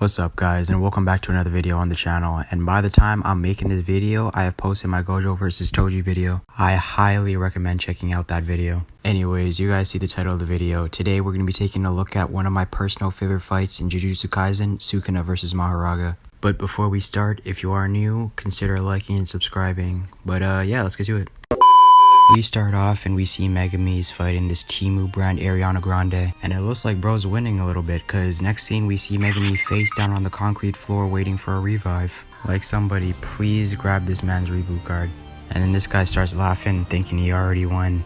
What's up guys, and welcome back to another video on the channel. And by the time I'm making this video, I have posted my Gojo vs Toji video. I highly recommend checking out that video. Anyways, you guys see the title of the video. Today we're going to be taking a look at one of my personal favorite fights in Jujutsu Kaisen, Sukuna vs Mahoraga. But before we start, if you are new, consider liking and subscribing. But yeah, let's get to it. We start off and we see Megami's fighting this Timu brand Ariana Grande, and it looks like bro's winning a little bit, cause next scene we see Megami face down on the concrete floor waiting for a revive. Like, somebody please grab this man's reboot card. And then this guy starts laughing thinking he already won.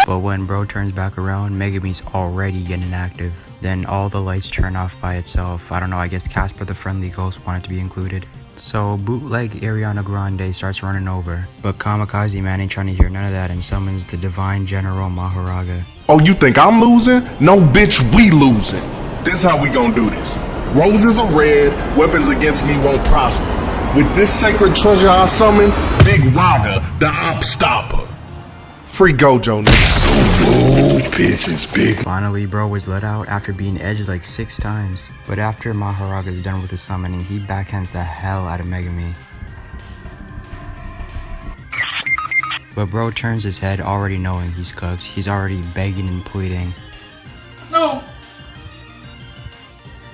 But when bro turns back around, Megami's already getting active. Then all the lights turn off by itself. I don't know, I guess Casper the Friendly Ghost wanted to be included. So bootleg Ariana Grande starts running over, but Kamikaze Man ain't trying to hear none of that and summons the divine general Mahoraga. Oh, you think I'm losing? No, bitch, we losing. This how we gonna do this. Roses are red, weapons against me won't prosper. With this sacred treasure I summon, Big Raga, the op stopper. Free Gojo, nigga. Bitches, big. Finally, bro was let out after being edged like 6 times. But after Mahoraga is done with his summoning, he backhands the hell out of Megami. But bro turns his head already knowing he's cooked. He's already begging and pleading. No!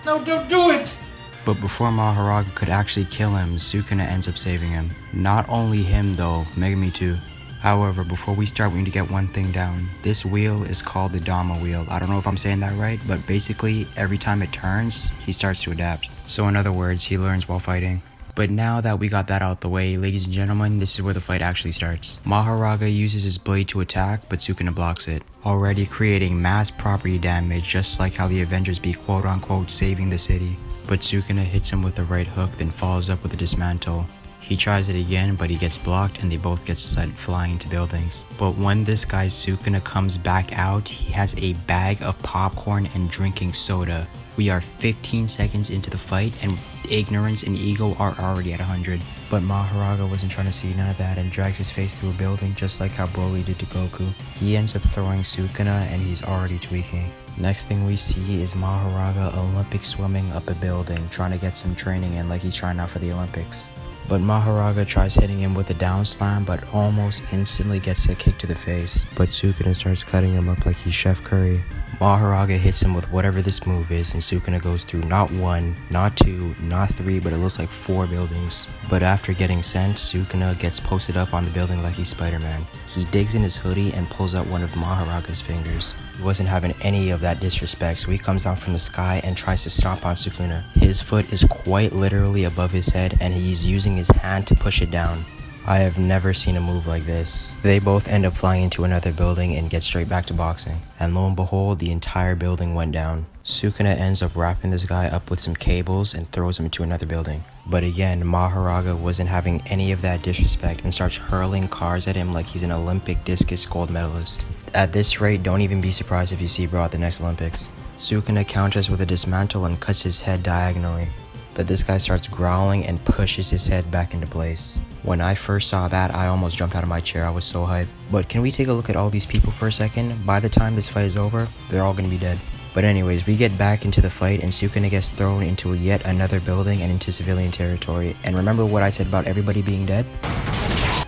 No, don't do it! But before Mahoraga could actually kill him, Sukuna ends up saving him. Not only him though, Megami too. However, before we start, we need to get one thing down. This wheel is called the Dama wheel. I don't know if I'm saying that right, but basically, every time it turns, he starts to adapt. So in other words, he learns while fighting. But now that we got that out the way, ladies and gentlemen, this is where the fight actually starts. Mahoraga uses his blade to attack, but Sukuna blocks it, already creating mass property damage, just like how the Avengers be quote-unquote saving the city. But Sukuna hits him with the right hook, then follows up with a dismantle. He tries it again, but he gets blocked and they both get sent flying into buildings. But when this guy Sukuna comes back out, he has a bag of popcorn and drinking soda. We are 15 seconds into the fight and ignorance and ego are already at 100. But Mahoraga wasn't trying to see none of that and drags his face through a building just like how Broly did to Goku. He ends up throwing Sukuna and he's already tweaking. Next thing we see is Mahoraga Olympic swimming up a building, trying to get some training in like he's trying out for the Olympics. But Mahoraga tries hitting him with a down slam, but almost instantly gets a kick to the face. But Sukuna starts cutting him up like he's Chef Curry. Mahoraga hits him with whatever this move is, and Sukuna goes through not 1, not 2, not 3, but it looks like 4 buildings. But after getting sent, Sukuna gets posted up on the building like he's Spider-Man. He digs in his hoodie and pulls out one of Mahoraga's fingers. He wasn't having any of that disrespect, so he comes down from the sky and tries to stomp on Sukuna. His foot is quite literally above his head, and he's using his hand to push it down. I have never seen a move like this. They both end up flying into another building and get straight back to boxing. And lo and behold, the entire building went down. Sukuna ends up wrapping this guy up with some cables and throws him into another building. But again, Mahoraga wasn't having any of that disrespect and starts hurling cars at him like he's an Olympic discus gold medalist. At this rate, don't even be surprised if you see bro at the next Olympics. Sukuna counters with a dismantle and cuts his head diagonally. But this guy starts growling and pushes his head back into place. When I first saw that, I almost jumped out of my chair. I was so hyped. But can we take a look at all these people for a second? By the time this fight is over, they're all gonna be dead. But anyways, we get back into the fight and Sukuna gets thrown into yet another building and into civilian territory. And remember what I said about everybody being dead?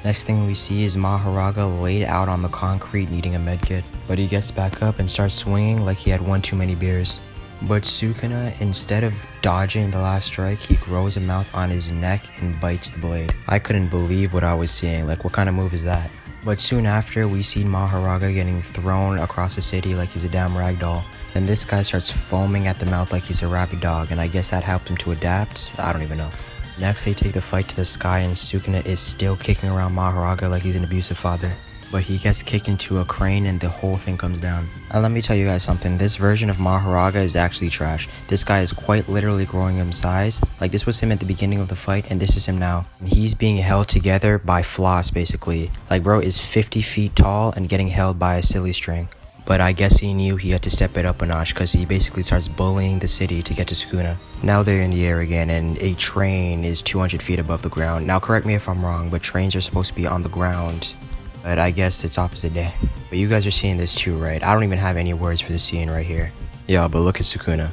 Next thing we see is Mahoraga laid out on the concrete needing a medkit. But he gets back up and starts swinging like he had one too many beers. But Sukuna, instead of dodging the last strike, he grows a mouth on his neck and bites the blade. I couldn't believe what I was seeing, like what kind of move is that? But soon after, we see Mahoraga getting thrown across the city like he's a damn ragdoll. Then this guy starts foaming at the mouth like he's a rabid dog, and I guess that helped him to adapt? I don't even know. Next, they take the fight to the sky and Sukuna is still kicking around Mahoraga like he's an abusive father. But he gets kicked into a crane and the whole thing comes down. And let me tell you guys something, this version of Mahoraga is actually trash. This guy is quite literally growing in size. Like, this was him at the beginning of the fight and this is him now. And he's being held together by floss basically. Like, bro is 50 feet tall and getting held by a silly string. But I guess he knew he had to step it up a notch because he basically starts bullying the city to get to Sukuna. Now they're in the air again and a train is 200 feet above the ground. Now correct me if I'm wrong, but trains are supposed to be on the ground. But I guess it's opposite day. But you guys are seeing this too, right? I don't even have any words for the scene right here. Yeah, but look at Sukuna.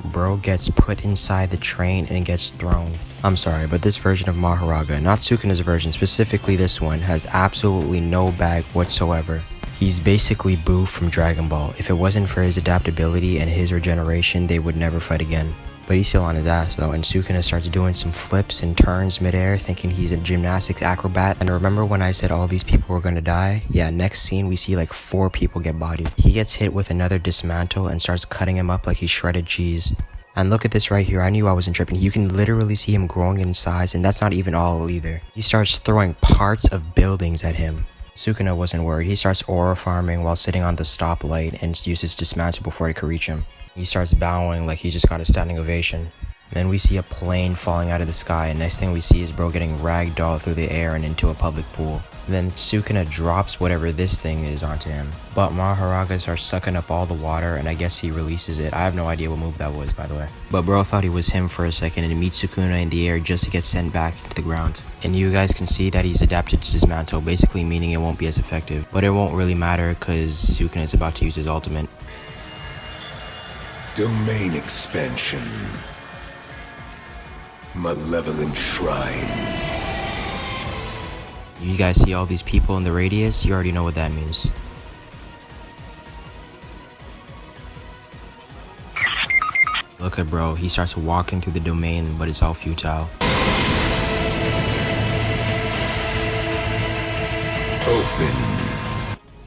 Bro gets put inside the train and gets thrown. I'm sorry, but this version of Mahoraga, not Sukuna's version, specifically this one, has absolutely no bag whatsoever. He's basically Boo from Dragon Ball. If it wasn't for his adaptability and his regeneration, they would never fight again. But he's still on his ass though, and Sukuna starts doing some flips and turns midair, thinking he's a gymnastics acrobat. And remember when I said all these people were gonna die? Yeah, next scene we see like 4 people get bodied. He gets hit with another dismantle and starts cutting him up like he's shredded cheese. And look at this right here, I knew I wasn't tripping. You can literally see him growing in size, and that's not even all either. He starts throwing parts of buildings at him. Sukuna wasn't worried. He starts aura farming while sitting on the stoplight and uses dismantle before it could reach him. He starts bowing like he just got a standing ovation. Then we see a plane falling out of the sky, and next thing we see is bro getting ragdolled through the air and into a public pool. Then Sukuna drops whatever this thing is onto him. But Mahoraga starts sucking up all the water, and I guess he releases it. I have no idea what move that was, by the way. But bro thought he was him for a second and meets Sukuna in the air just to get sent back to the ground. And you guys can see that he's adapted to dismantle, basically meaning it won't be as effective. But it won't really matter because Sukuna is about to use his ultimate. Domain expansion. Malevolent Shrine. You guys see all these people in the radius? You already know what that means. Look at bro, he starts walking through the domain, but it's all futile. Open.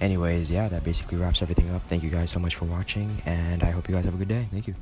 Anyways, yeah, that basically wraps everything up. Thank you guys so much for watching, and I hope you guys have a good day. Thank you.